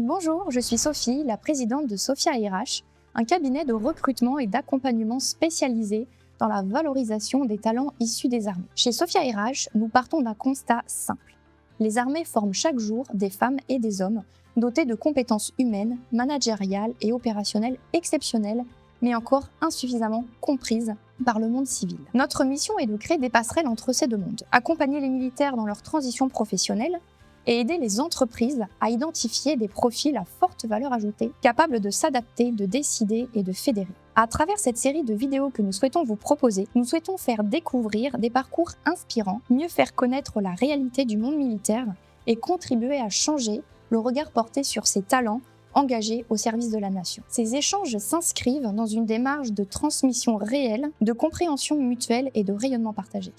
Bonjour, je suis Sophie, la présidente de Sophia RH, un cabinet de recrutement et d'accompagnement spécialisé dans la valorisation des talents issus des armées. Chez Sophia RH, nous partons d'un constat simple. Les armées forment chaque jour des femmes et des hommes dotés de compétences humaines, managériales et opérationnelles exceptionnelles, mais encore insuffisamment comprises par le monde civil. Notre mission est de créer des passerelles entre ces deux mondes, accompagner les militaires dans leur transition professionnelle et aider les entreprises à identifier des profils à forte valeur ajoutée, capables de s'adapter, de décider et de fédérer. À travers cette série de vidéos que nous souhaitons vous proposer, nous souhaitons faire découvrir des parcours inspirants, mieux faire connaître la réalité du monde militaire et contribuer à changer le regard porté sur ces talents engagés au service de la nation. Ces échanges s'inscrivent dans une démarche de transmission réelle, de compréhension mutuelle et de rayonnement partagé.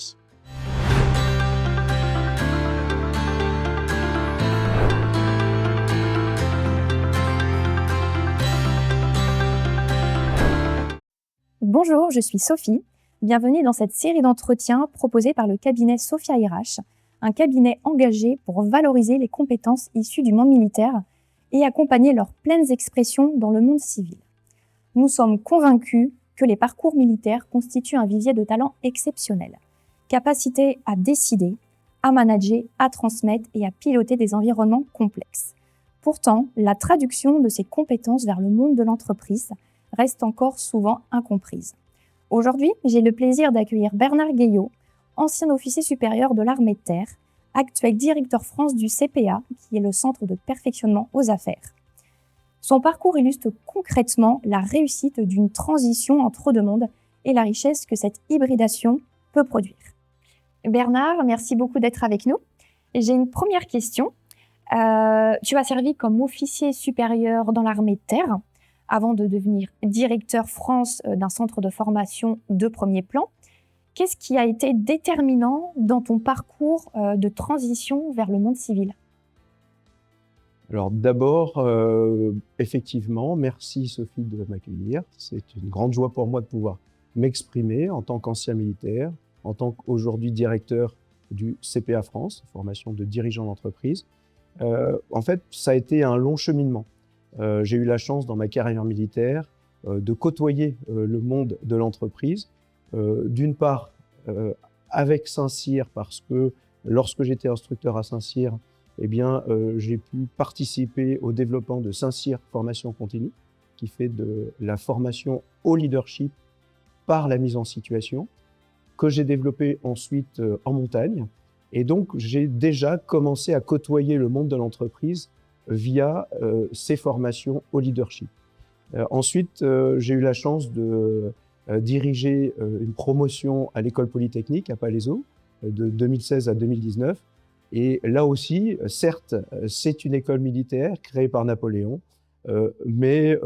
Bonjour, je suis Sophie. Bienvenue dans cette série d'entretiens proposée par le cabinet Sophia RH, un cabinet engagé pour valoriser les compétences issues du monde militaire et accompagner leurs pleines expressions dans le monde civil. Nous sommes convaincus que les parcours militaires constituent un vivier de talents exceptionnel, capacité à décider, à manager, à transmettre et à piloter des environnements complexes. Pourtant, la traduction de ces compétences vers le monde de l'entreprise reste encore souvent incomprise. Aujourd'hui, j'ai le plaisir d'accueillir Bernard Gueillot, ancien officier supérieur de l'armée de terre, actuel directeur France du CPA, qui est le Centre de perfectionnement aux affaires. Son parcours illustre concrètement la réussite d'une transition entre deux mondes et la richesse que cette hybridation peut produire. Bernard, merci beaucoup d'être avec nous. J'ai une première question. Tu as servi comme officier supérieur dans l'armée de terre, avant de devenir directeur France d'un centre de formation de premier plan. Qu'est-ce qui a été déterminant dans ton parcours de transition vers le monde civil ? Alors d'abord, effectivement, merci Sophie de m'accueillir. C'est une grande joie pour moi de pouvoir m'exprimer en tant qu'ancien militaire, en tant qu'aujourd'hui directeur du CPA France, formation de dirigeant d'entreprise. En fait, ça a été un long cheminement. J'ai eu la chance dans ma carrière militaire de côtoyer le monde de l'entreprise. D'une part, avec Saint-Cyr, parce que lorsque j'étais instructeur à Saint-Cyr, eh bien, j'ai pu participer au développement de Saint-Cyr Formation Continue, qui fait de la formation au leadership par la mise en situation, que j'ai développé ensuite en montagne. Et donc, j'ai déjà commencé à côtoyer le monde de l'entreprise via ces formations au leadership. Ensuite, j'ai eu la chance de diriger une promotion à l'école polytechnique à Palaiseau de 2016 à 2019. Et là aussi, certes, c'est une école militaire créée par Napoléon, mais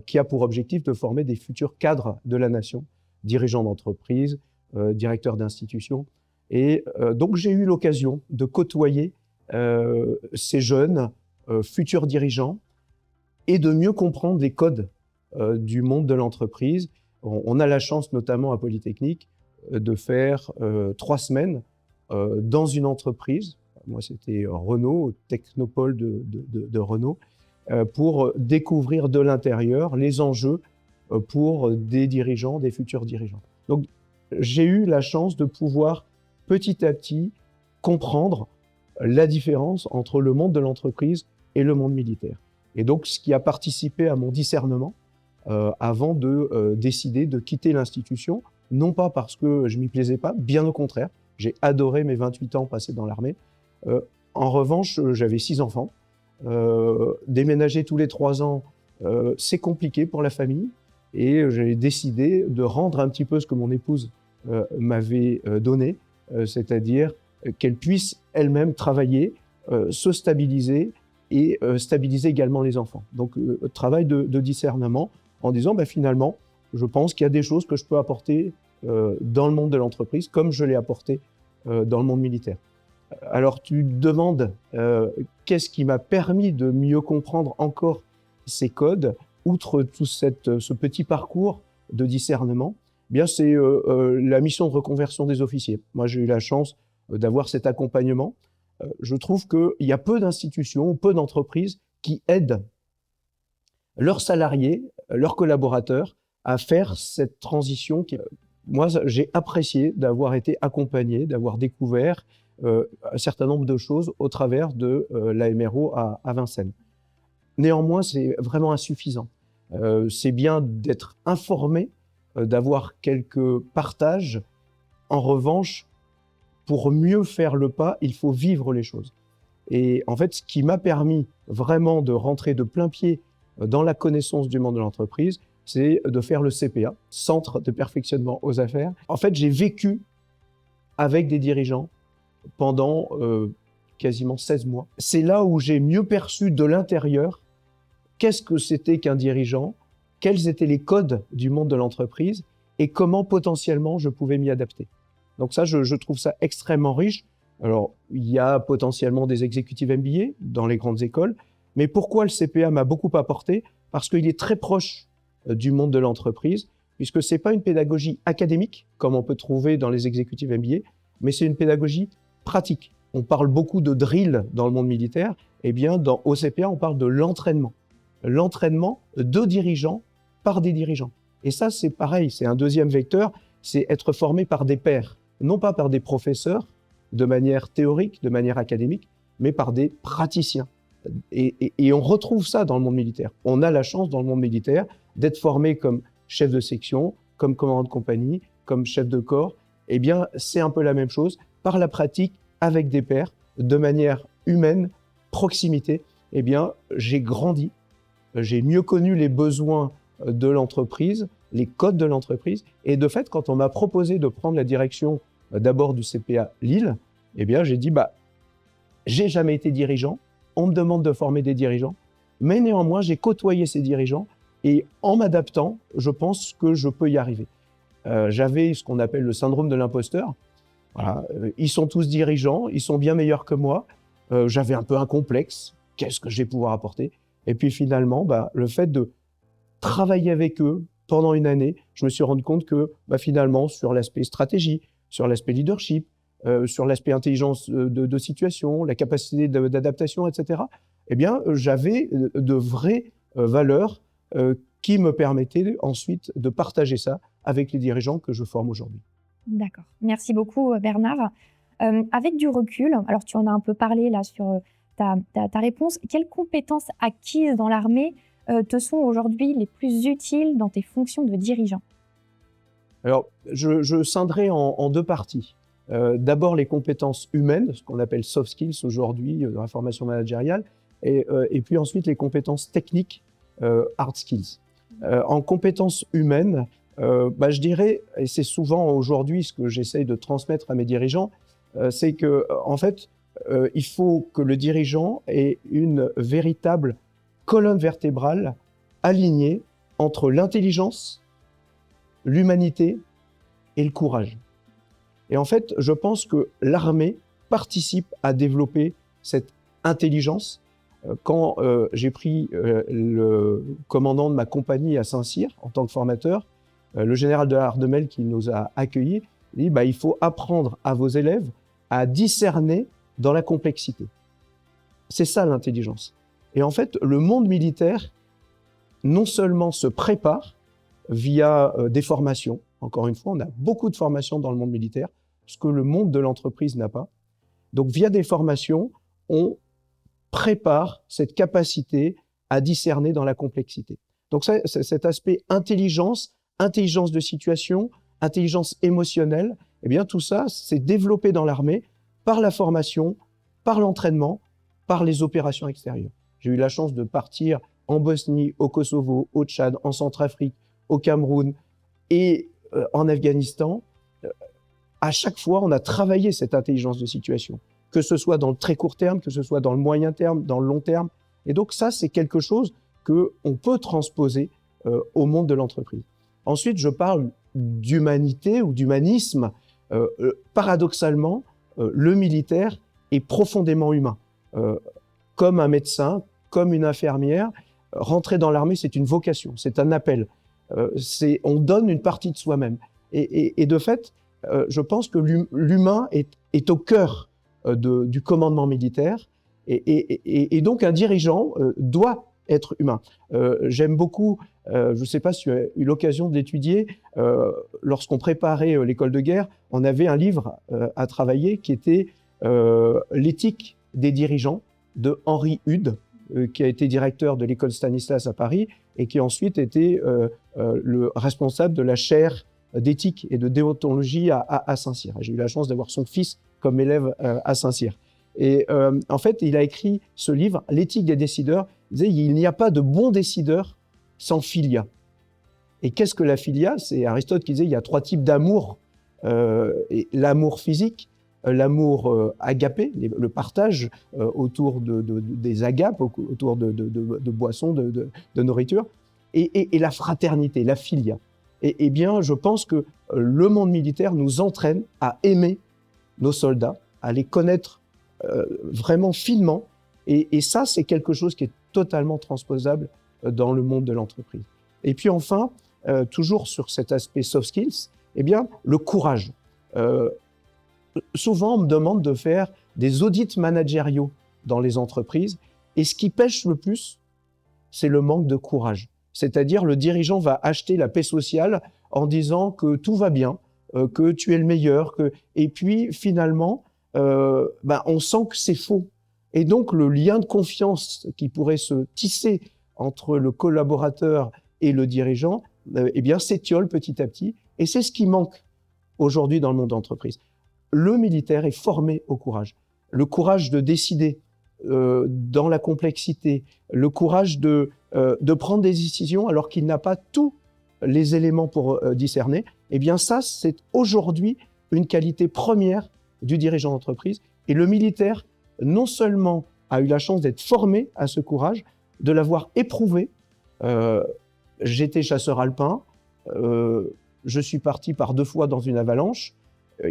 qui a pour objectif de former des futurs cadres de la nation, dirigeants d'entreprise, directeurs d'institutions. Et donc, j'ai eu l'occasion de côtoyer ces jeunes futurs dirigeants et de mieux comprendre les codes du monde de l'entreprise. On a la chance, notamment à Polytechnique, de faire 3 semaines dans une entreprise. Moi, c'était Renault, Technopole de Renault, pour découvrir de l'intérieur les enjeux pour des dirigeants, des futurs dirigeants. Donc, j'ai eu la chance de pouvoir petit à petit comprendre la différence entre le monde de l'entreprise et le monde militaire. Et donc, ce qui a participé à mon discernement avant de décider de quitter l'institution, non pas parce que je m'y plaisais pas, bien au contraire, j'ai adoré mes 28 ans passés dans l'armée. En revanche, j'avais 6 enfants. Déménager tous les 3 ans, c'est compliqué pour la famille. Et j'ai décidé de rendre un petit peu ce que mon épouse m'avait donné, c'est-à-dire qu'elle puisse elle-même travailler, se stabiliser et stabiliser également les enfants. Donc, travail de discernement en disant finalement, je pense qu'il y a des choses que je peux apporter dans le monde de l'entreprise comme je l'ai apporté dans le monde militaire. Alors, tu demandes qu'est-ce qui m'a permis de mieux comprendre encore ces codes, outre tout ce petit parcours de discernement. Bien, c'est la mission de reconversion des officiers. Moi, j'ai eu la chance d'avoir cet accompagnement. Je trouve qu'il y a peu d'institutions, peu d'entreprises qui aident leurs salariés, leurs collaborateurs à faire cette transition. Moi, j'ai apprécié d'avoir été accompagné, d'avoir découvert un certain nombre de choses au travers de la MRO à Vincennes. Néanmoins, c'est vraiment insuffisant. C'est bien d'être informé, d'avoir quelques partages. En revanche, pour mieux faire le pas, il faut vivre les choses. Et en fait, ce qui m'a permis vraiment de rentrer de plein pied dans la connaissance du monde de l'entreprise, c'est de faire le CPA, Centre de perfectionnement aux affaires. En fait, j'ai vécu avec des dirigeants pendant quasiment 16 mois. C'est là où j'ai mieux perçu de l'intérieur qu'est-ce que c'était qu'un dirigeant, quels étaient les codes du monde de l'entreprise et comment potentiellement je pouvais m'y adapter. Donc ça, je trouve ça extrêmement riche. Alors, il y a potentiellement des exécutifs MBA dans les grandes écoles, mais pourquoi le CPA m'a beaucoup apporté? Parce qu'il est très proche du monde de l'entreprise, puisque c'est pas une pédagogie académique, comme on peut trouver dans les exécutifs MBA, mais c'est une pédagogie pratique. On parle beaucoup de drill dans le monde militaire, eh bien, au CPA, on parle de l'entraînement. L'entraînement de dirigeants par des dirigeants. Et ça, c'est pareil, c'est un deuxième vecteur, c'est être formé par des pairs, non pas par des professeurs, de manière théorique, de manière académique, mais par des praticiens. Et on retrouve ça dans le monde militaire. On a la chance dans le monde militaire d'être formé comme chef de section, comme commandant de compagnie, comme chef de corps. Eh bien, c'est un peu la même chose, par la pratique, avec des pairs, de manière humaine, proximité. Eh bien, j'ai grandi, j'ai mieux connu les besoins de l'entreprise, les codes de l'entreprise. Et de fait, quand on m'a proposé de prendre la direction d'abord du CPA Lille, eh bien, j'ai dit, j'ai jamais été dirigeant, on me demande de former des dirigeants, mais néanmoins, j'ai côtoyé ces dirigeants et en m'adaptant, je pense que je peux y arriver. J'avais ce qu'on appelle le syndrome de l'imposteur. Voilà, ils sont tous dirigeants, ils sont bien meilleurs que moi. J'avais un peu un complexe. Qu'est-ce que je vais pouvoir apporter? Et puis finalement, le fait de travailler avec eux pendant une année, je me suis rendu compte que finalement, sur l'aspect stratégie, sur l'aspect leadership, sur l'aspect intelligence de situation, la capacité d'adaptation, etc., eh bien, j'avais de vraies valeurs qui me permettaient ensuite de partager ça avec les dirigeants que je forme aujourd'hui. D'accord. Merci beaucoup, Bernard. Avec du recul, alors tu en as un peu parlé là sur ta réponse, quelles compétences acquises dans l'armée te sont aujourd'hui les plus utiles dans tes fonctions de dirigeant? Alors, je scinderai en deux parties. D'abord, les compétences humaines, ce qu'on appelle soft skills aujourd'hui dans la formation managériale, et puis ensuite les compétences techniques, hard skills. En compétences humaines, je dirais, et c'est souvent aujourd'hui ce que j'essaye de transmettre à mes dirigeants, c'est que en fait, il faut que le dirigeant ait une véritable colonne vertébrale alignée entre l'intelligence, l'humanité et le courage. Et en fait, je pense que l'armée participe à développer cette intelligence. Quand j'ai pris le commandant de ma compagnie à Saint-Cyr en tant que formateur, le général de Hardemel qui nous a accueillis dit il faut apprendre à vos élèves à discerner dans la complexité. C'est ça l'intelligence. Et en fait, le monde militaire non seulement se prépare via des formations, encore une fois, on a beaucoup de formations dans le monde militaire, ce que le monde de l'entreprise n'a pas. Donc via des formations, on prépare cette capacité à discerner dans la complexité. Donc ça, cet aspect intelligence de situation, intelligence émotionnelle, eh bien tout ça, c'est développé dans l'armée par la formation, par l'entraînement, par les opérations extérieures. J'ai eu la chance de partir en Bosnie, au Kosovo, au Tchad, en Centrafrique, au Cameroun et en Afghanistan. À chaque fois, on a travaillé cette intelligence de situation, que ce soit dans le très court terme, que ce soit dans le moyen terme, dans le long terme. Et donc ça, c'est quelque chose qu'on peut transposer au monde de l'entreprise. Ensuite, je parle d'humanité ou d'humanisme. Paradoxalement, le militaire est profondément humain. Comme un médecin, comme une infirmière, rentrer dans l'armée, c'est une vocation, c'est un appel. On donne une partie de soi-même. Et de fait, je pense que l'humain est au cœur du commandement militaire. Et donc un dirigeant doit être humain. J'aime beaucoup, je ne sais pas si tu as eu l'occasion d'étudier, lorsqu'on préparait l'école de guerre, on avait un livre à travailler qui était L'éthique des dirigeants de Henri Hude, qui a été directeur de l'école Stanislas à Paris et qui ensuite était le responsable de la chaire d'éthique et de déontologie à Saint-Cyr. J'ai eu la chance d'avoir son fils comme élève à Saint-Cyr. Et en fait, il a écrit ce livre, L'éthique des décideurs. Il disait, il n'y a pas de bons décideurs sans filia. Et qu'est-ce que la filia? C'est Aristote qui disait, il y a 3 types d'amour. L'amour physique, l'amour agapé, le partage autour des agapes, autour de boissons, de nourriture, et la fraternité, la filia. Et bien, je pense que le monde militaire nous entraîne à aimer nos soldats, à les connaître vraiment finement, et ça, c'est quelque chose qui est totalement transposable dans le monde de l'entreprise. Et puis enfin, toujours sur cet aspect soft skills, eh bien, le courage. Souvent, on me demande de faire des audits managériaux dans les entreprises, et ce qui pêche le plus, c'est le manque de courage. C'est-à-dire, le dirigeant va acheter la paix sociale en disant que tout va bien, que tu es le meilleur, et puis finalement, on sent que c'est faux. Et donc, le lien de confiance qui pourrait se tisser entre le collaborateur et le dirigeant, eh bien, s'étiole petit à petit. Et c'est ce qui manque aujourd'hui dans le monde d'entreprise. Le militaire est formé au courage. Le courage de décider dans la complexité, le courage de prendre des décisions alors qu'il n'a pas tous les éléments pour discerner. Eh bien, ça, c'est aujourd'hui une qualité première du dirigeant d'entreprise. Et le militaire, non seulement a eu la chance d'être formé à ce courage, de l'avoir éprouvé. J'étais chasseur alpin, je suis parti par 2 fois dans une avalanche.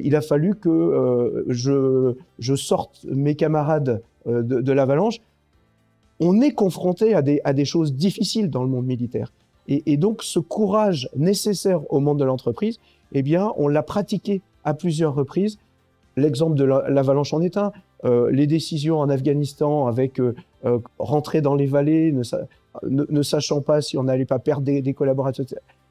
Il a fallu que je sorte mes camarades de l'avalanche. On est confronté à des choses difficiles dans le monde militaire. Et donc, ce courage nécessaire au monde de l'entreprise, eh bien, on l'a pratiqué à plusieurs reprises. L'exemple de l'avalanche en est un. Les décisions en Afghanistan avec rentrer dans les vallées, ne sachant pas si on n'allait pas perdre des collaborateurs,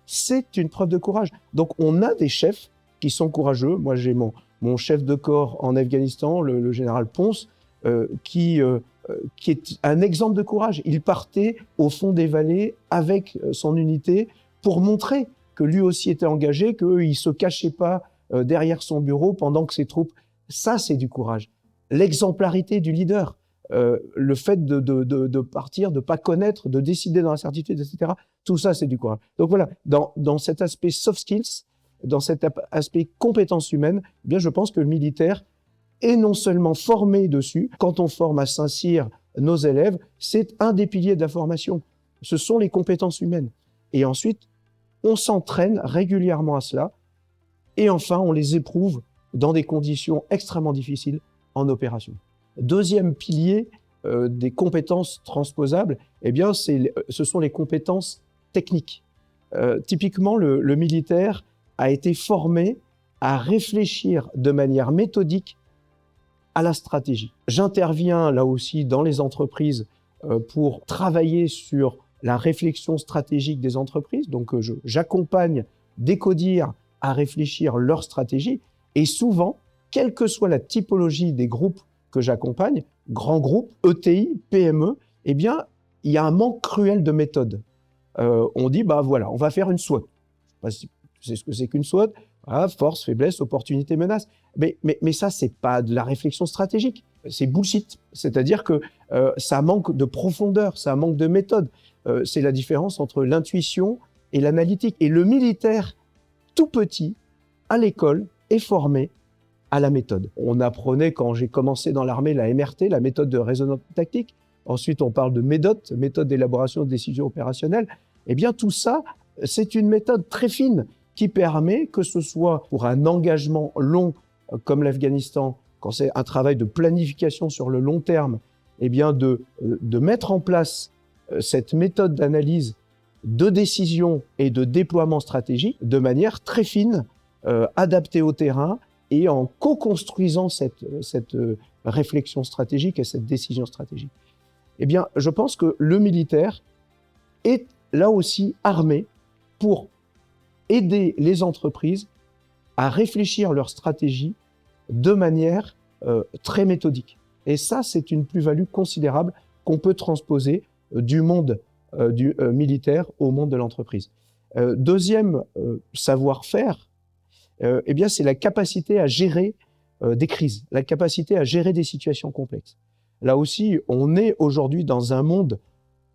c'est une preuve de courage. Donc, on a des chefs qui sont courageux. Moi, j'ai mon chef de corps en Afghanistan, le général Ponce, qui est un exemple de courage. Il partait au fond des vallées avec son unité pour montrer que lui aussi était engagé, qu'il ne se cachait pas derrière son bureau pendant que ses troupes... Ça, c'est du courage. L'exemplarité du leader, le fait de partir, de ne pas connaître, de décider dans l'incertitude, etc. Tout ça, c'est du courage. Donc voilà, dans cet aspect soft skills, dans cet aspect compétences humaines, eh bien, je pense que le militaire est non seulement formé dessus. Quand on forme à Saint-Cyr nos élèves, c'est un des piliers de la formation. Ce sont les compétences humaines. Et ensuite, on s'entraîne régulièrement à cela. Et enfin, on les éprouve dans des conditions extrêmement difficiles en opération. Deuxième pilier des compétences transposables, eh bien, ce sont les compétences techniques. Typiquement, le militaire a été formé à réfléchir de manière méthodique à la stratégie. J'interviens là aussi dans les entreprises pour travailler sur la réflexion stratégique des entreprises. Donc, j'accompagne des CODIR à réfléchir leur stratégie. Et souvent, quelle que soit la typologie des groupes que j'accompagne, grands groupes, ETI, PME, eh bien, il y a un manque cruel de méthode. On dit, voilà, on va faire une SWOT. Je ne sais pas si tu sais ce que c'est qu'une SWOT. Voilà, force, faiblesse, opportunité, menace. Mais ça, c'est pas de la réflexion stratégique. C'est bullshit. C'est-à-dire que ça manque de profondeur, ça manque de méthode. C'est la différence entre l'intuition et l'analytique. Et le militaire, tout petit, à l'école, est formé à la méthode. On apprenait, quand j'ai commencé dans l'armée, la MRT, la méthode de raisonnement tactique. Ensuite, on parle de MEDOT, méthode d'élaboration de décisions opérationnelles. Eh bien, tout ça, c'est une méthode très fine qui permet, que ce soit pour un engagement long comme l'Afghanistan, quand c'est un travail de planification sur le long terme, eh bien de mettre en place cette méthode d'analyse, de décision et de déploiement stratégique de manière très fine, adaptée au terrain, et en co-construisant cette réflexion stratégique et cette décision stratégique. Eh bien, je pense que le militaire est là aussi armé pour aider les entreprises à réfléchir leur stratégie de manière très méthodique. Et ça, c'est une plus-value considérable qu'on peut transposer du monde militaire au monde de l'entreprise. Deuxième savoir-faire, eh bien, c'est la capacité à gérer des crises, la capacité à gérer des situations complexes. Là aussi, on est aujourd'hui dans un monde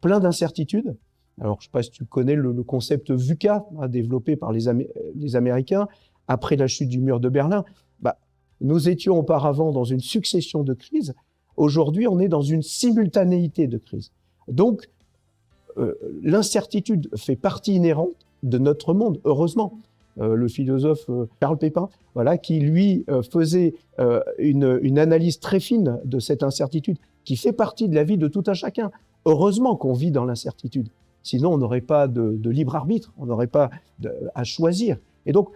plein d'incertitudes. Alors, je ne sais pas si tu connais le concept VUCA, développé par les Américains après la chute du mur de Berlin. Nous étions auparavant dans une succession de crises. Aujourd'hui, on est dans une simultanéité de crises. Donc, l'incertitude fait partie inhérente de notre monde, heureusement. Le philosophe Charles Pépin, voilà, qui lui faisait une analyse très fine de cette incertitude, qui fait partie de la vie de tout un chacun. Heureusement qu'on vit dans l'incertitude. Sinon, on n'aurait pas de libre arbitre, on n'aurait pas à choisir. Et donc,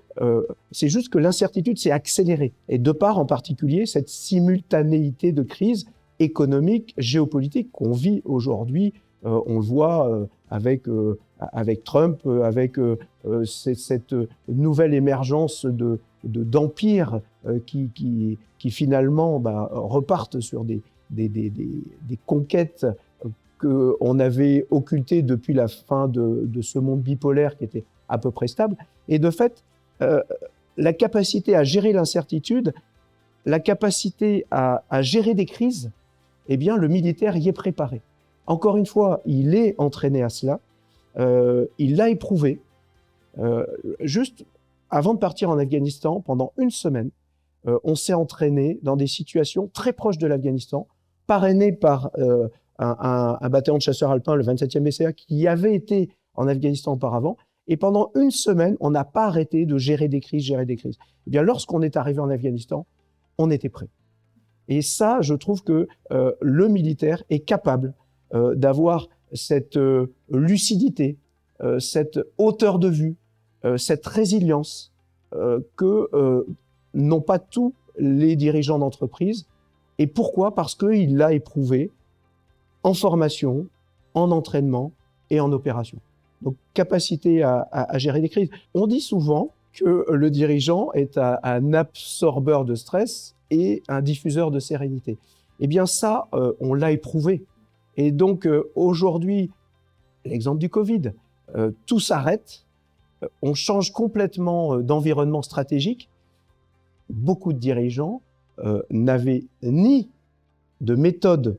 c'est juste que l'incertitude s'est accélérée. Et de par, en particulier, cette simultanéité de crises économiques, géopolitiques qu'on vit aujourd'hui. On le voit avec Trump, avec cette nouvelle émergence d'empires qui finalement repartent sur des conquêtes qu'on avait occultées depuis la fin de ce monde bipolaire qui était à peu près stable. Et de fait, la capacité à gérer l'incertitude, la capacité à gérer des crises, eh bien, le militaire y est préparé. Encore une fois, il est entraîné à cela, il l'a éprouvé. Juste avant de partir en Afghanistan, pendant une semaine, on s'est entraîné dans des situations très proches de l'Afghanistan, parrainé par un bataillon de chasseurs alpins, le 27e BCA, qui avait été en Afghanistan auparavant. Et pendant une semaine, on n'a pas arrêté de gérer des crises. Eh bien, lorsqu'on est arrivé en Afghanistan, on était prêt. Et ça, je trouve que le militaire est capable d'avoir cette lucidité, cette hauteur de vue, cette résilience que n'ont pas tous les dirigeants d'entreprise. Et pourquoi ? Parce qu'il l'a éprouvé en formation, en entraînement et en opération. Donc, capacité à gérer des crises. On dit souvent que le dirigeant est un absorbeur de stress et un diffuseur de sérénité. Eh bien ça, on l'a éprouvé. Et donc aujourd'hui, l'exemple du Covid, tout s'arrête, on change complètement d'environnement stratégique. Beaucoup de dirigeants n'avaient ni de méthode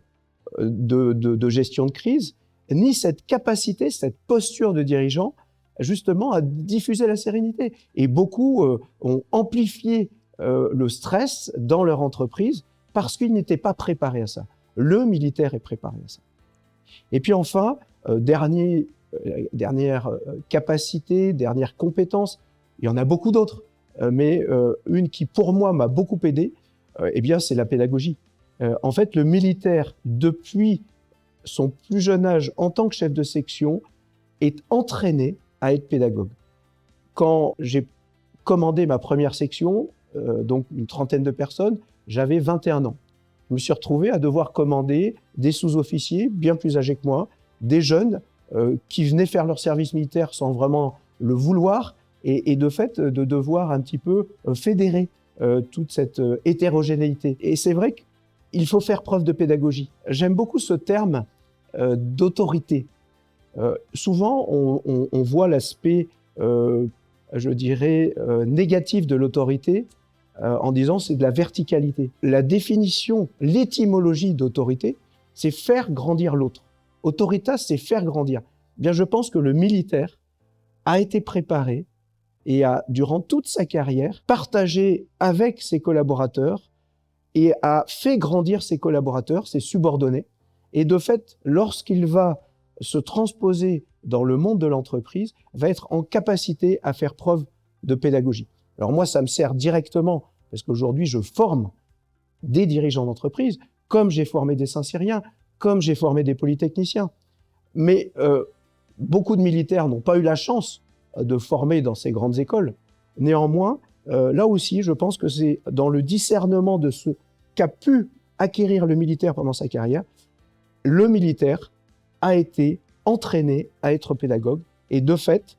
de gestion de crise, ni cette capacité, cette posture de dirigeant, justement, à diffuser la sérénité. Et beaucoup ont amplifié le stress dans leur entreprise parce qu'ils n'étaient pas préparés à ça. Le militaire est préparé à ça. Et puis enfin, dernière capacité, dernière compétence, il y en a beaucoup d'autres, mais une qui pour moi m'a beaucoup aidé, eh bien c'est la pédagogie. En fait, le militaire, depuis son plus jeune âge en tant que chef de section, est entraîné à être pédagogue. Quand j'ai commandé ma première section, donc une trentaine de personnes, j'avais 21 ans. Je me suis retrouvé à devoir commander des sous-officiers bien plus âgés que moi, des jeunes qui venaient faire leur service militaire sans vraiment le vouloir, et de fait de devoir un petit peu fédérer toute cette hétérogénéité. Et c'est vrai qu'il faut faire preuve de pédagogie. J'aime beaucoup ce terme d'autorité. Souvent, on voit l'aspect, je dirais, négatif de l'autorité en disant c'est de la verticalité. La définition, l'étymologie d'autorité, c'est faire grandir l'autre. Autoritas, c'est faire grandir. Bien, je pense que le militaire a été préparé et a, durant toute sa carrière, partagé avec ses collaborateurs et a fait grandir ses collaborateurs, ses subordonnés. Et de fait, lorsqu'il va se transposer dans le monde de l'entreprise, va être en capacité à faire preuve de pédagogie. Alors moi, ça me sert directement, parce qu'aujourd'hui, je forme des dirigeants d'entreprise, comme j'ai formé des Saint-Cyriens, comme j'ai formé des polytechniciens. Mais beaucoup de militaires n'ont pas eu la chance de former dans ces grandes écoles. Néanmoins, là aussi, je pense que c'est dans le discernement de ce qu'a pu acquérir le militaire pendant sa carrière, le militaire a été entraîné à être pédagogue et de fait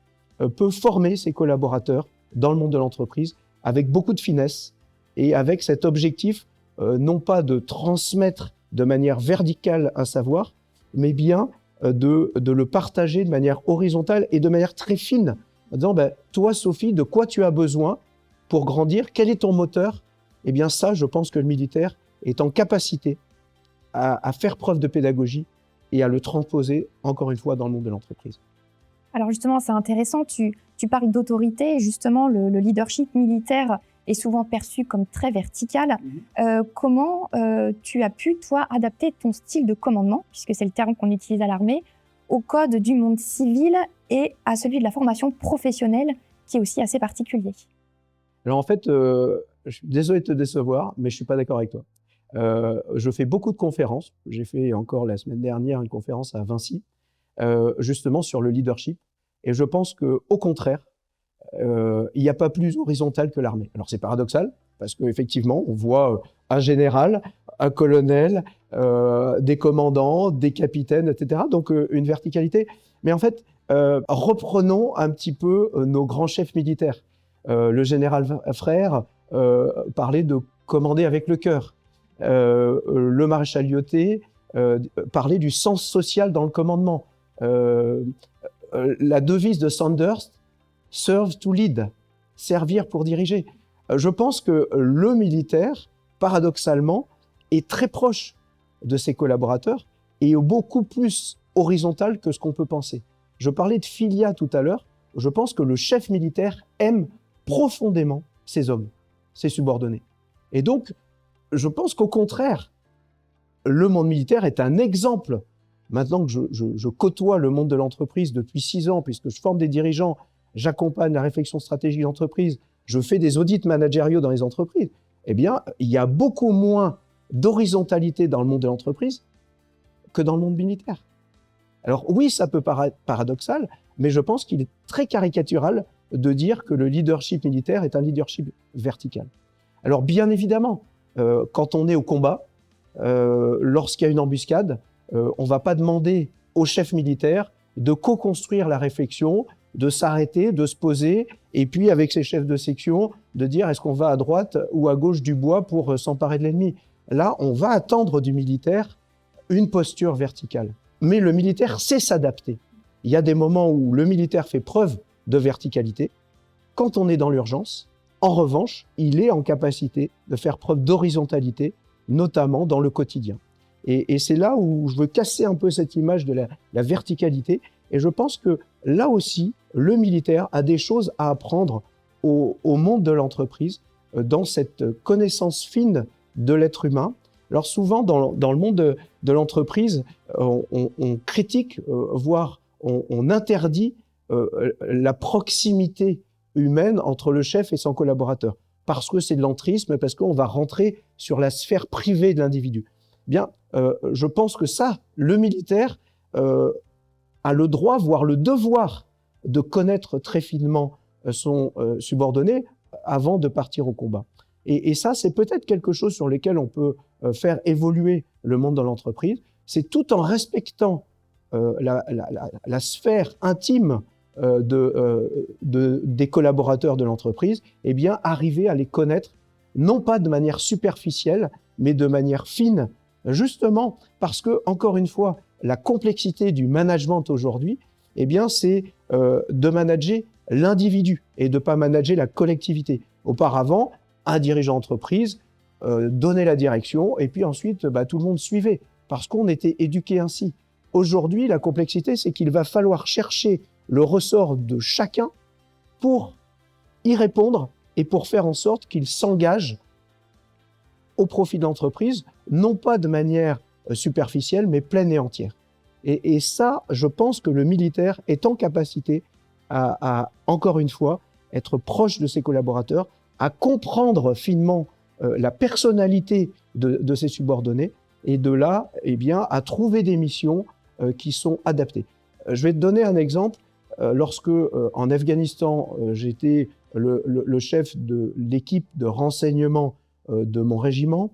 peut former ses collaborateurs dans le monde de l'entreprise avec beaucoup de finesse et avec cet objectif non pas de transmettre de manière verticale un savoir, mais bien de le partager de manière horizontale et de manière très fine, en disant toi Sophie, de quoi tu as besoin pour grandir, quel est ton moteur? Eh bien ça, je pense que le militaire est en capacité à faire preuve de pédagogie et à le transposer, encore une fois, dans le monde de l'entreprise. Alors justement, c'est intéressant, tu parles d'autorité, justement, le leadership militaire est souvent perçu comme très vertical. Comment tu as pu, toi, adapter ton style de commandement, puisque c'est le terme qu'on utilise à l'armée, au code du monde civil et à celui de la formation professionnelle, qui est aussi assez particulier? Alors en fait, je suis désolé de te décevoir, mais je ne suis pas d'accord avec toi. Je fais beaucoup de conférences. J'ai fait encore la semaine dernière une conférence à Vinci, justement sur le leadership. Et je pense qu'au contraire, il n'y a pas plus horizontal que l'armée. Alors c'est paradoxal, parce qu'effectivement, on voit un général, un colonel, des commandants, des capitaines, etc. Donc une verticalité. Mais en fait, reprenons un petit peu nos grands chefs militaires. Le général Frère parlait de commander avec le cœur. Le maréchal Lyautey parlait du sens social dans le commandement. La devise de Sandhurst, « Serve to lead », servir pour diriger. Je pense que le militaire, paradoxalement, est très proche de ses collaborateurs et beaucoup plus horizontal que ce qu'on peut penser. Je parlais de filia tout à l'heure. Je pense que le chef militaire aime profondément ses hommes, ses subordonnés. Et donc, je pense qu'au contraire, le monde militaire est un exemple. Maintenant que je côtoie le monde de l'entreprise depuis 6 ans, puisque je forme des dirigeants, j'accompagne la réflexion stratégique d'entreprise, je fais des audits managériaux dans les entreprises, eh bien, il y a beaucoup moins d'horizontalité dans le monde de l'entreprise que dans le monde militaire. Alors oui, ça peut paraître paradoxal, mais je pense qu'il est très caricatural de dire que le leadership militaire est un leadership vertical. Alors bien évidemment, quand on est au combat, lorsqu'il y a une embuscade, on ne va pas demander au chef militaire de co-construire la réflexion, de s'arrêter, de se poser, et puis avec ses chefs de section, de dire est-ce qu'on va à droite ou à gauche du bois pour s'emparer de l'ennemi. Là, on va attendre du militaire une posture verticale. Mais le militaire sait s'adapter. Il y a des moments où le militaire fait preuve de verticalité. Quand on est dans l'urgence, en revanche, il est en capacité de faire preuve d'horizontalité, notamment dans le quotidien. Et c'est là où je veux casser un peu cette image de la verticalité. Et je pense que là aussi, le militaire a des choses à apprendre au monde de l'entreprise, dans cette connaissance fine de l'être humain. Alors souvent, dans le monde de l'entreprise, on critique, voire on interdit la proximité humaine entre le chef et son collaborateur, parce que c'est de l'entrisme, parce qu'on va rentrer sur la sphère privée de l'individu. Bien, je pense que ça, le militaire a le droit, voire le devoir, de connaître très finement son subordonné avant de partir au combat. Et ça, c'est peut-être quelque chose sur lequel on peut faire évoluer le monde dans l'entreprise. C'est tout en respectant la sphère intime des collaborateurs de l'entreprise, eh bien, arriver à les connaître, non pas de manière superficielle, mais de manière fine, justement parce que, encore une fois, la complexité du management aujourd'hui, eh bien, c'est de manager l'individu et de ne pas manager la collectivité. Auparavant, un dirigeant d'entreprise donnait la direction et puis ensuite, tout le monde suivait parce qu'on était éduqué ainsi. Aujourd'hui, la complexité, c'est qu'il va falloir chercher le ressort de chacun pour y répondre et pour faire en sorte qu'il s'engage au profit de l'entreprise, non pas de manière superficielle, mais pleine et entière. Et ça, je pense que le militaire est en capacité à encore une fois, être proche de ses collaborateurs, à comprendre finement la personnalité de ses subordonnés, et de là, eh bien, à trouver des missions qui sont adaptées. Je vais te donner un exemple. Lorsque, en Afghanistan, j'étais le chef de l'équipe de renseignement de mon régiment,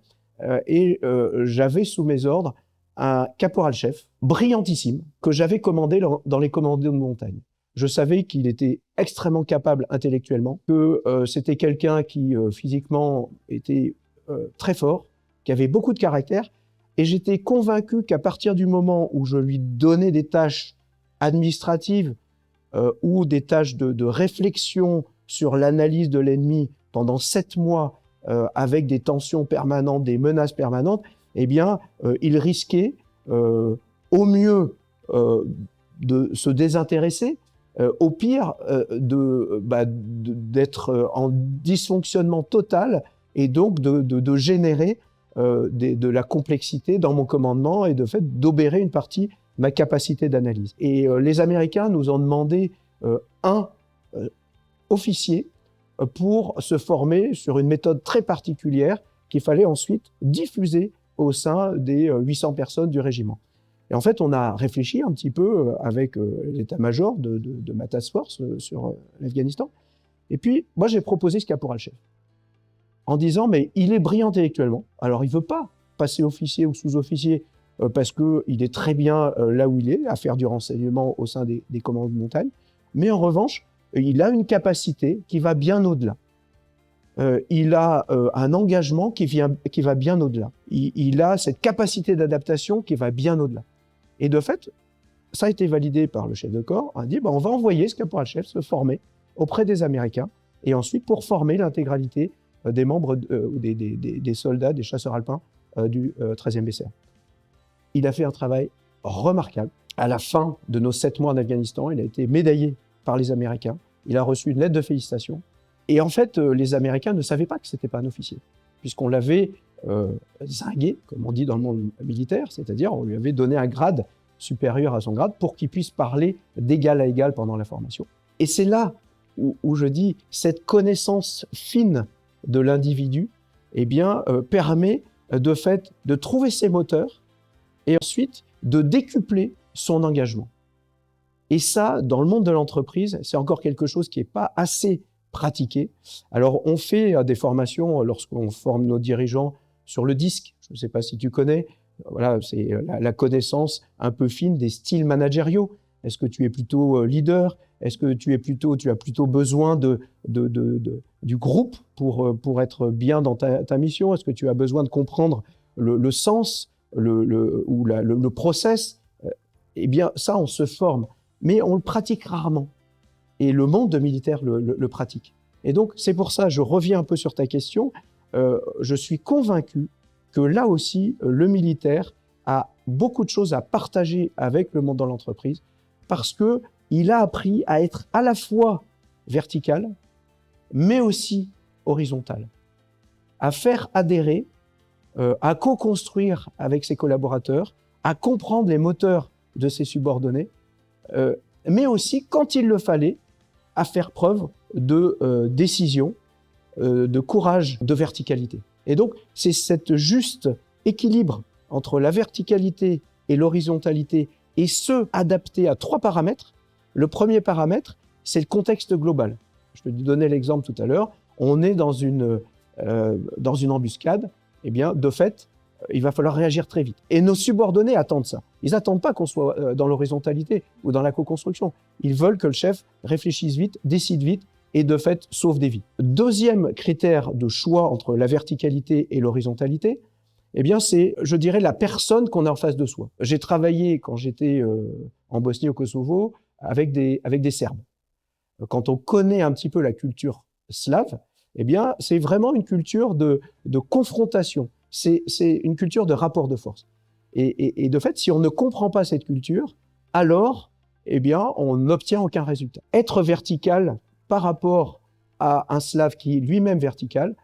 j'avais sous mes ordres un caporal-chef brillantissime que j'avais commandé dans les commandos de montagne. Je savais qu'il était extrêmement capable intellectuellement, que c'était quelqu'un qui physiquement était très fort, qui avait beaucoup de caractère, et j'étais convaincu qu'à partir du moment où je lui donnais des tâches administratives ou des tâches de réflexion sur l'analyse de l'ennemi pendant 7 mois avec des tensions permanentes, des menaces permanentes, eh bien, il risquait au mieux de se désintéresser, au pire d'être en dysfonctionnement total et donc de générer de la complexité dans mon commandement et de fait d'obérer une partie de ma capacité d'analyse. Et les Américains nous ont demandé un officier pour se former sur une méthode très particulière qu'il fallait ensuite diffuser au sein des 800 personnes du régiment. Et en fait, on a réfléchi un petit peu avec l'état-major de ma task force sur l'Afghanistan. Et puis, moi, j'ai proposé ce caporal-chef en disant, mais il est brillant intellectuellement. Alors, il ne veut pas passer officier ou sous-officier parce qu'il est très bien là où il est, à faire du renseignement au sein des commandos de montagne. Mais en revanche, il a une capacité qui va bien au-delà. Il a un engagement qui va bien au-delà. Il a cette capacité d'adaptation qui va bien au-delà. Et de fait, ça a été validé par le chef de corps. On a dit, on va envoyer ce caporal-chef se former auprès des Américains et ensuite pour former l'intégralité des membres, des soldats, des chasseurs alpins du 13e BCA. Il a fait un travail remarquable. À la fin de nos 7 mois en Afghanistan, il a été médaillé par les Américains. Il a reçu une lettre de félicitations. Et en fait, les Américains ne savaient pas que ce n'était pas un officier, puisqu'on l'avait zingué, comme on dit dans le monde militaire, c'est-à-dire on lui avait donné un grade supérieur à son grade pour qu'il puisse parler d'égal à égal pendant la formation. Et c'est là où je dis, cette connaissance fine de l'individu permet de fait de trouver ses moteurs et ensuite de décupler son engagement. Et ça, dans le monde de l'entreprise, c'est encore quelque chose qui n'est pas assez pratiqué. Alors, on fait des formations lorsqu'on forme nos dirigeants sur le DISC. Je ne sais pas si tu connais. Voilà, c'est la connaissance un peu fine des styles managériaux. Est-ce que tu es plutôt leader? Est-ce que tu as plutôt besoin du groupe pour être bien dans ta mission? Est-ce que tu as besoin de comprendre le sens ou le process? Eh bien, ça, on se forme, mais on le pratique rarement. Et le monde militaire le pratique. Et donc, c'est pour ça, je reviens un peu sur ta question, je suis convaincu que là aussi, le militaire a beaucoup de choses à partager avec le monde dans l'entreprise parce qu'il a appris à être à la fois vertical, mais aussi horizontal, à faire adhérer, à co-construire avec ses collaborateurs, à comprendre les moteurs de ses subordonnés, mais aussi, quand il le fallait, à faire preuve de décision, de courage, de verticalité. Et donc, c'est cet juste équilibre entre la verticalité et l'horizontalité, et ce, adapté à 3 paramètres. Le premier paramètre, c'est le contexte global. Je te donnais l'exemple tout à l'heure. On est dans une embuscade. Eh bien, de fait, il va falloir réagir très vite. Et nos subordonnés attendent ça. Ils n'attendent pas qu'on soit dans l'horizontalité ou dans la co-construction. Ils veulent que le chef réfléchisse vite, décide vite et de fait sauve des vies. Deuxième critère de choix entre la verticalité et l'horizontalité, eh bien c'est, je dirais, la personne qu'on a en face de soi. J'ai travaillé quand j'étais en Bosnie au Kosovo avec des Serbes. Quand on connaît un petit peu la culture slave, eh bien c'est vraiment une culture de confrontation. C'est une culture de rapport de force. Et de fait, si on ne comprend pas cette culture, alors, eh bien, on n'obtient aucun résultat. Être vertical par rapport à un slave qui est lui-même vertical,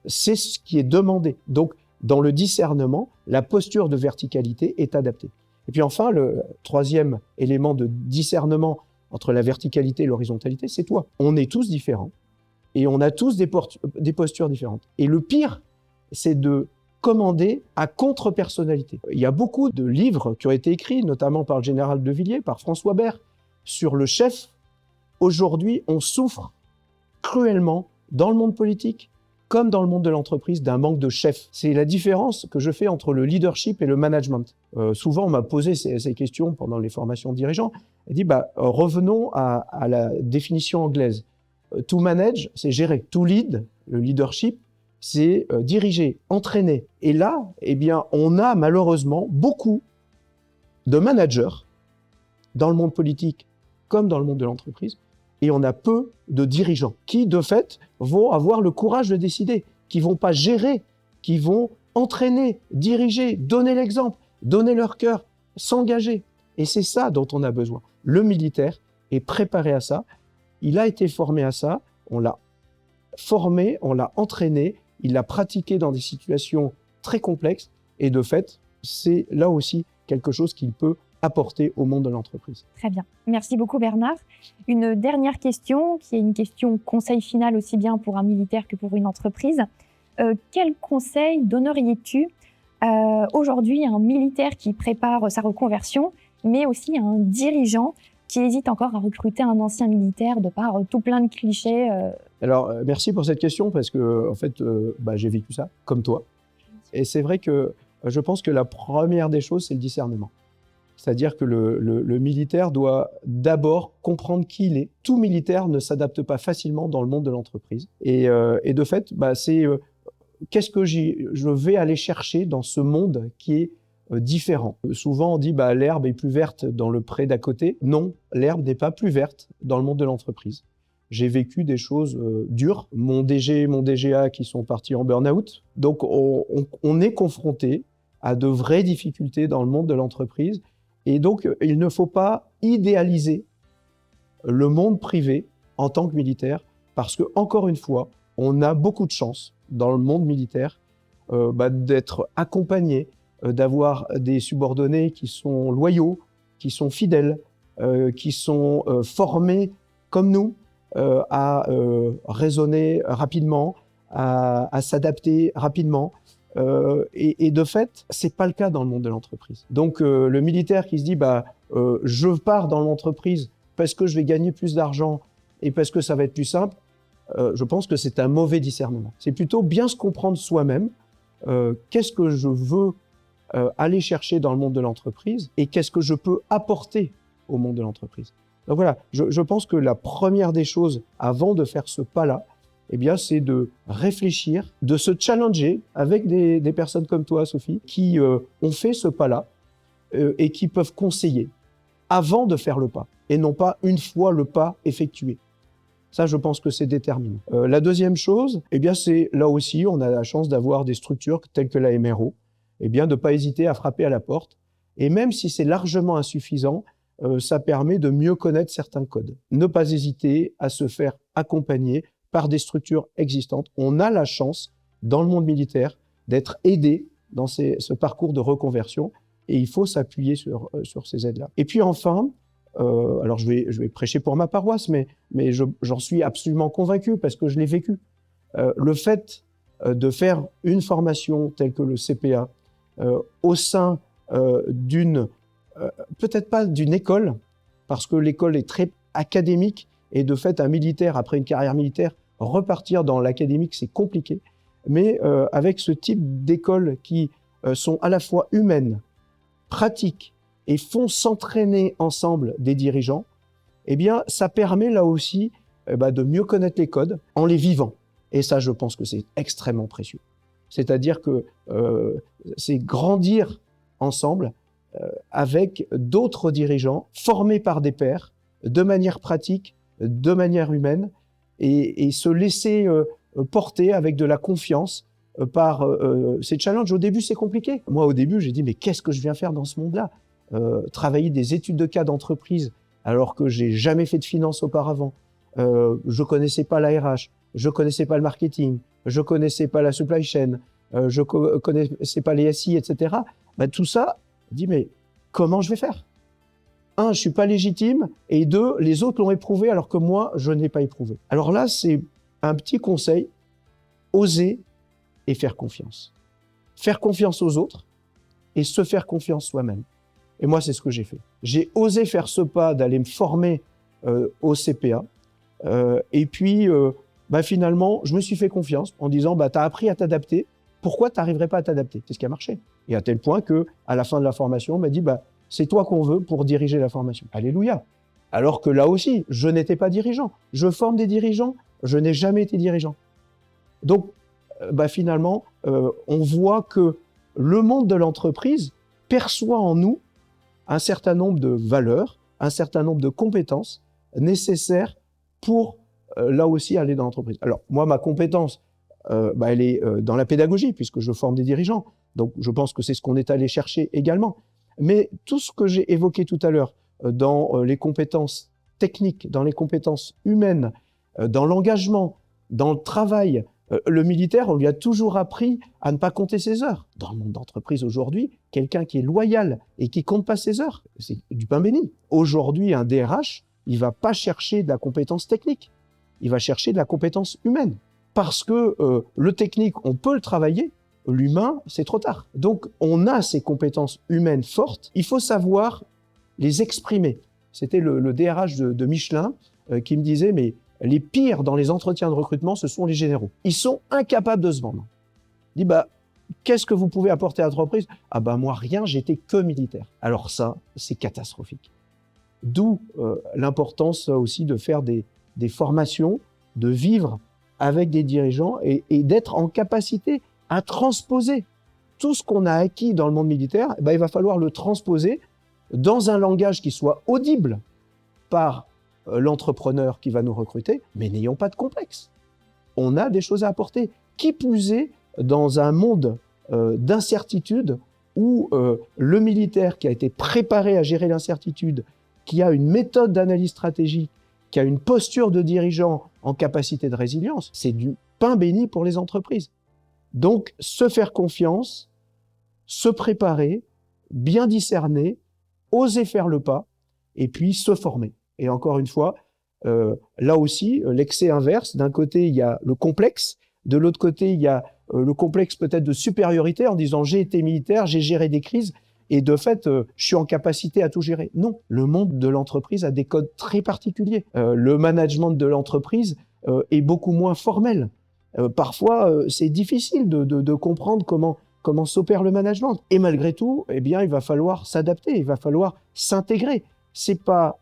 c'est ce qui est demandé. Donc, dans le discernement, la posture de verticalité est adaptée. Et puis enfin, le troisième élément de discernement entre la verticalité et l'horizontalité, c'est toi. On est tous différents et on a tous des postures différentes. Et le pire, c'est de commander à contre-personnalité. Il y a beaucoup de livres qui ont été écrits, notamment par le général de Villiers, par François Bert, sur le chef. Aujourd'hui, on souffre cruellement dans le monde politique, comme dans le monde de l'entreprise, d'un manque de chef. C'est la différence que je fais entre le leadership et le management. Souvent, on m'a posé ces questions pendant les formations de dirigeants. On dit, revenons à la définition anglaise. To manage, c'est gérer. To lead, le leadership, c'est diriger, entraîner. Et là, eh bien, on a malheureusement beaucoup de managers dans le monde politique comme dans le monde de l'entreprise, et on a peu de dirigeants qui, de fait, vont avoir le courage de décider, qui vont pas gérer, qui vont entraîner, diriger, donner l'exemple, donner leur cœur, s'engager. Et c'est ça dont on a besoin. Le militaire est préparé à ça, il a été formé à ça, on l'a formé, on l'a entraîné, il l'a pratiqué dans des situations très complexes, et de fait, c'est là aussi quelque chose qu'il peut apporter au monde de l'entreprise. Très bien. Merci beaucoup Bernard. Une dernière question, qui est une question conseil final aussi bien pour un militaire que pour une entreprise. Quel conseil donneriez-tu aujourd'hui à un militaire qui prépare sa reconversion, mais aussi à un dirigeant qui hésite encore à recruter un ancien militaire de par tout plein de clichés Alors, merci pour cette question parce que, en fait, j'ai vécu ça, comme toi. Et c'est vrai que je pense que la première des choses, c'est le discernement. C'est-à-dire que le militaire doit d'abord comprendre qui il est. Tout militaire ne s'adapte pas facilement dans le monde de l'entreprise. Et de fait, c'est qu'est-ce que je vais aller chercher dans ce monde qui est différent. Souvent, on dit l'herbe est plus verte dans le pré d'à côté. Non, l'herbe n'est pas plus verte dans le monde de l'entreprise. J'ai vécu des choses dures. Mon DG, mon DGA qui sont partis en burn-out. Donc, on est confronté à de vraies difficultés dans le monde de l'entreprise. Et donc, il ne faut pas idéaliser le monde privé en tant que militaire, parce que, encore une fois, on a beaucoup de chance dans le monde militaire d'être accompagné, d'avoir des subordonnés qui sont loyaux, qui sont fidèles, qui sont formés comme nous à raisonner rapidement, à s'adapter rapidement. Et de fait, c'est pas le cas dans le monde de l'entreprise. Donc, le militaire qui se dit, je pars dans l'entreprise parce que je vais gagner plus d'argent et parce que ça va être plus simple, je pense que c'est un mauvais discernement. C'est plutôt bien se comprendre soi-même, qu'est-ce que je veux aller chercher dans le monde de l'entreprise et qu'est-ce que je peux apporter au monde de l'entreprise. Donc voilà, je pense que la première des choses, avant de faire ce pas-là, eh bien, c'est de réfléchir, de se challenger avec des personnes comme toi, Sophie, qui ont fait ce pas-là et qui peuvent conseiller avant de faire le pas, et non pas une fois le pas effectué. Ça, je pense que c'est déterminant. La deuxième chose, eh bien, c'est là aussi, on a la chance d'avoir des structures telles que la MRO, eh bien, de ne pas hésiter à frapper à la porte. Et même si c'est largement insuffisant, ça permet de mieux connaître certains codes. Ne pas hésiter à se faire accompagner par des structures existantes. On a la chance, dans le monde militaire, d'être aidé dans ce parcours de reconversion et il faut s'appuyer sur ces aides-là. Et puis enfin, alors je vais prêcher pour ma paroisse, mais j'en suis absolument convaincu parce que je l'ai vécu. Le fait de faire une formation telle que le CPA au sein peut-être pas d'une école, parce que l'école est très académique et de fait un militaire, après une carrière militaire, repartir dans l'académique, c'est compliqué. Mais avec ce type d'écoles qui sont à la fois humaines, pratiques et font s'entraîner ensemble des dirigeants, eh bien, ça permet là aussi de mieux connaître les codes en les vivant. Et ça, je pense que c'est extrêmement précieux. C'est-à-dire que c'est grandir ensemble avec d'autres dirigeants formés par des pairs, de manière pratique, de manière humaine, et se laisser porter avec de la confiance par ces challenges. Au début, c'est compliqué. Moi, au début, j'ai dit, mais qu'est-ce que je viens faire dans ce monde-là ? Travailler des études de cas d'entreprise alors que j'ai jamais fait de finance auparavant. Je connaissais pas la RH, je connaissais pas le marketing, je connaissais pas la supply chain, je connaissais pas les SI, etc. Tout ça, je dis, mais comment je vais faire ? Un, je suis pas légitime, et deux, les autres l'ont éprouvé alors que moi, je n'ai pas éprouvé. Alors là, c'est un petit conseil, oser et faire confiance. Faire confiance aux autres et se faire confiance soi-même. Et moi, c'est ce que j'ai fait. J'ai osé faire ce pas d'aller me former au CPA, et puis finalement, je me suis fait confiance en disant, tu as appris à t'adapter, pourquoi tu n'arriverais pas à t'adapter? C'est ce qui a marché. Et à tel point qu'à la fin de la formation, on m'a dit, c'est toi qu'on veut pour diriger la formation. Alléluia. Alors que là aussi, je n'étais pas dirigeant. Je forme des dirigeants, je n'ai jamais été dirigeant. Donc, finalement, on voit que le monde de l'entreprise perçoit en nous un certain nombre de valeurs, un certain nombre de compétences nécessaires pour, là aussi, aller dans l'entreprise. Alors, moi, ma compétence, elle est dans la pédagogie, puisque je forme des dirigeants. Donc, je pense que c'est ce qu'on est allé chercher également. Mais tout ce que j'ai évoqué tout à l'heure, dans les compétences techniques, dans les compétences humaines, dans l'engagement, dans le travail, le militaire, on lui a toujours appris à ne pas compter ses heures. Dans le monde d'entreprise aujourd'hui, quelqu'un qui est loyal et qui compte pas ses heures, c'est du pain béni. Aujourd'hui, un DRH, il va pas chercher de la compétence technique, il va chercher de la compétence humaine. Parce que le technique, on peut le travailler, l'humain, c'est trop tard. Donc, on a ces compétences humaines fortes, il faut savoir les exprimer. C'était le DRH de Michelin qui me disait, mais les pires dans les entretiens de recrutement, ce sont les généraux. Ils sont incapables de se vendre. Il dit, qu'est-ce que vous pouvez apporter à l'entreprise? Moi, rien, j'étais que militaire. Alors ça, c'est catastrophique. D'où l'importance aussi de faire des formations, de vivre avec des dirigeants et d'être en capacité à transposer tout ce qu'on a acquis dans le monde militaire. Il va falloir le transposer dans un langage qui soit audible par l'entrepreneur qui va nous recruter, mais n'ayons pas de complexe. On a des choses à apporter. Qui plus est, dans un monde d'incertitude où le militaire qui a été préparé à gérer l'incertitude, qui a une méthode d'analyse stratégique, qui a une posture de dirigeant en capacité de résilience, c'est du pain béni pour les entreprises. Donc, se faire confiance, se préparer, bien discerner, oser faire le pas, et puis se former. Et encore une fois, là aussi, l'excès inverse, d'un côté, il y a le complexe, de l'autre côté, il y a le complexe peut-être de supériorité en disant « j'ai été militaire, j'ai géré des crises, et de fait, je suis en capacité à tout gérer ». Non, le monde de l'entreprise a des codes très particuliers. Le management de l'entreprise est beaucoup moins formel. Parfois, c'est difficile de comprendre comment s'opère le management. Et malgré tout, il va falloir s'adapter, il va falloir s'intégrer. C'est pas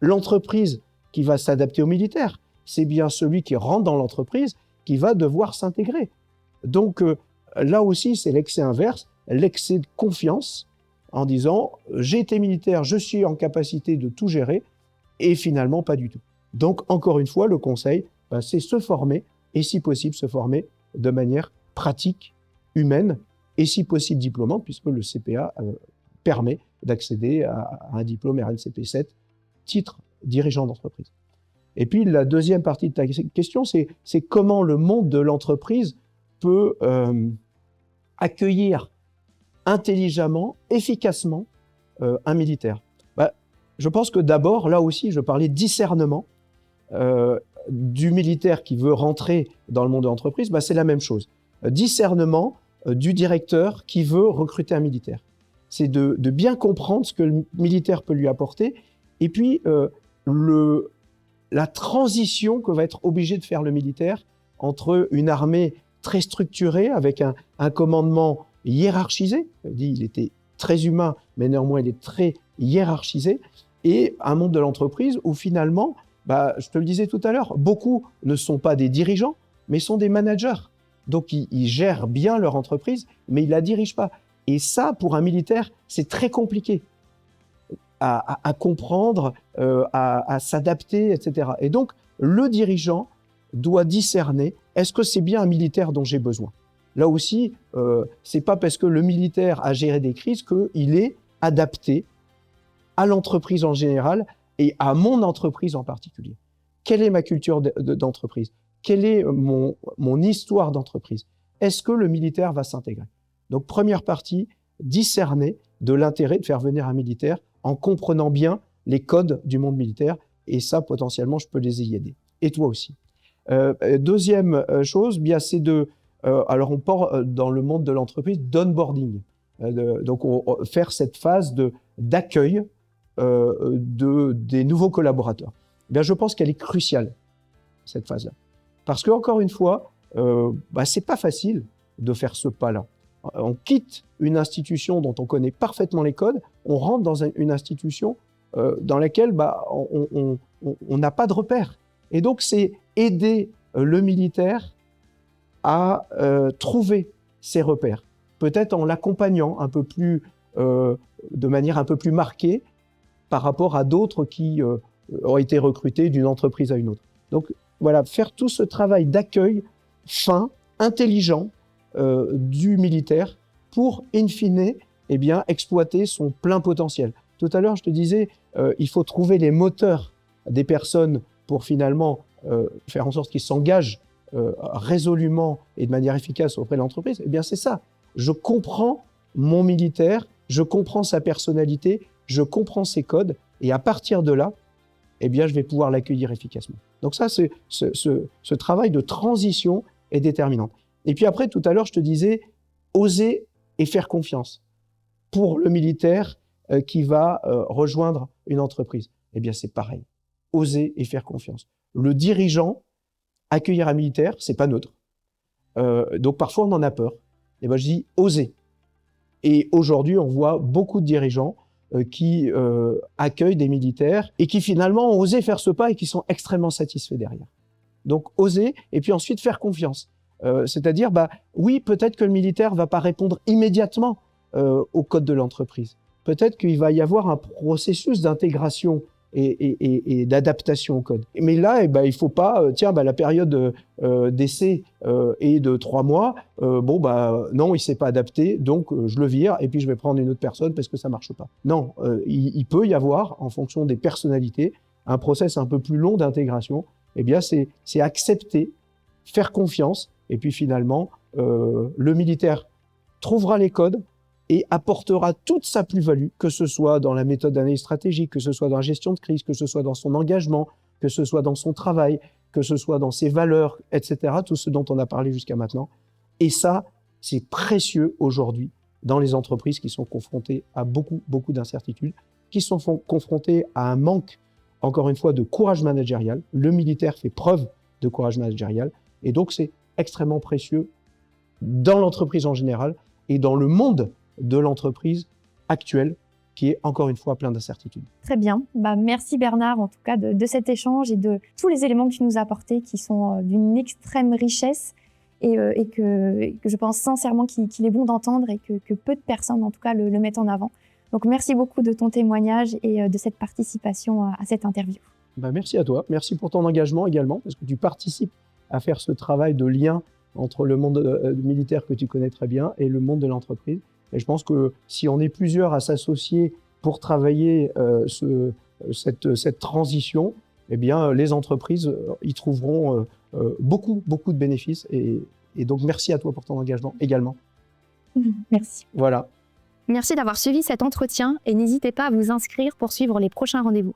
l'entreprise qui va s'adapter aux militaires, c'est bien celui qui rentre dans l'entreprise qui va devoir s'intégrer. Donc là aussi, c'est l'excès inverse, l'excès de confiance en disant « j'ai été militaire, je suis en capacité de tout gérer » et finalement pas du tout. Donc encore une fois, le conseil, c'est se former et si possible se former de manière pratique, humaine et si possible diplômante puisque le CPA permet d'accéder à un diplôme RNCP 7, titre dirigeant d'entreprise. Et puis la deuxième partie de ta question, c'est comment le monde de l'entreprise peut accueillir intelligemment, efficacement un militaire. Je pense que d'abord, là aussi, je parlais de discernement du militaire qui veut rentrer dans le monde de l'entreprise, c'est la même chose. Discernement du directeur qui veut recruter un militaire. C'est de bien comprendre ce que le militaire peut lui apporter et puis la transition que va être obligé de faire le militaire entre une armée très structurée avec un commandement hiérarchisé, il était très humain, mais néanmoins il est très hiérarchisé, et un monde de l'entreprise où finalement, je te le disais tout à l'heure, beaucoup ne sont pas des dirigeants, mais sont des managers. Donc ils gèrent bien leur entreprise, mais ils ne la dirigent pas. Et ça, pour un militaire, c'est très compliqué à comprendre, à s'adapter, etc. Et donc, le dirigeant doit discerner, est-ce que c'est bien un militaire dont j'ai besoin? Là aussi, c'est pas parce que le militaire a géré des crises qu'il est adapté à l'entreprise en général et à mon entreprise en particulier. Quelle est ma culture d'entreprise? Quelle est mon histoire d'entreprise? Est-ce que le militaire va s'intégrer? Donc, première partie, discerner de l'intérêt de faire venir un militaire en comprenant bien les codes du monde militaire. Et ça, potentiellement, je peux les y aider. Et toi aussi. Deuxième chose, c'est alors on part dans le monde de l'entreprise d'onboarding. Donc, faire cette phase d'accueil des nouveaux collaborateurs. Je pense qu'elle est cruciale, cette phase-là. Parce que, encore une fois, c'est pas facile de faire ce pas-là. On quitte une institution dont on connaît parfaitement les codes, on rentre dans une institution dans laquelle on n'a pas de repères. Et donc, c'est aider le militaire à trouver ses repères, peut-être en l'accompagnant un peu plus, de manière un peu plus marquée par rapport à d'autres qui ont été recrutés d'une entreprise à une autre. Donc voilà, faire tout ce travail d'accueil fin, intelligent du militaire pour, in fine, exploiter son plein potentiel. Tout à l'heure, je te disais, il faut trouver les moteurs des personnes pour finalement faire en sorte qu'ils s'engagent résolument et de manière efficace auprès de l'entreprise. Eh bien, c'est ça. Je comprends mon militaire, je comprends sa personnalité, je comprends ses codes, et à partir de là, je vais pouvoir l'accueillir efficacement. Donc ça, ce travail de transition est déterminant. Et puis après, tout à l'heure, je te disais, oser et faire confiance pour le militaire qui va rejoindre une entreprise. Eh bien, c'est pareil. Oser et faire confiance. Le dirigeant, accueillir un militaire, c'est pas neutre. Donc parfois, on en a peur. Et je dis, oser. Et aujourd'hui, on voit beaucoup de dirigeants qui accueillent des militaires et qui finalement ont osé faire ce pas et qui sont extrêmement satisfaits derrière. Donc oser et puis ensuite faire confiance. C'est-à-dire, oui, peut-être que le militaire ne va pas répondre immédiatement au code de l'entreprise. Peut-être qu'il va y avoir un processus d'intégration et d'adaptation au code. Mais là, il ne faut pas, la période d'essai est de 3 mois, non, il ne s'est pas adapté, donc je le vire et puis je vais prendre une autre personne parce que ça ne marche pas. Non, il peut y avoir, en fonction des personnalités, un process un peu plus long d'intégration. C'est accepter, faire confiance, et puis finalement, le militaire trouvera les codes et apportera toute sa plus-value, que ce soit dans la méthode d'analyse stratégique, que ce soit dans la gestion de crise, que ce soit dans son engagement, que ce soit dans son travail, que ce soit dans ses valeurs, etc., tout ce dont on a parlé jusqu'à maintenant. Et ça, c'est précieux aujourd'hui dans les entreprises qui sont confrontées à beaucoup, beaucoup d'incertitudes, qui sont confrontées à un manque, encore une fois, de courage managérial. Le militaire fait preuve de courage managérial, et donc c'est extrêmement précieux dans l'entreprise en général et dans le monde de l'entreprise actuelle qui est encore une fois plein d'incertitudes. Très bien. Merci Bernard en tout cas de cet échange et de tous les éléments que tu nous as apportés qui sont d'une extrême richesse et que je pense sincèrement qu'il est bon d'entendre et que peu de personnes en tout cas le mettent en avant. Donc merci beaucoup de ton témoignage et de cette participation à cette interview. Merci à toi. Merci pour ton engagement également parce que tu participes à faire ce travail de lien entre le monde militaire que tu connais très bien et le monde de l'entreprise. Et je pense que si on est plusieurs à s'associer pour travailler cette transition, les entreprises y trouveront beaucoup de bénéfices. Et donc, merci à toi pour ton engagement également. Merci. Voilà. Merci d'avoir suivi cet entretien et n'hésitez pas à vous inscrire pour suivre les prochains rendez-vous.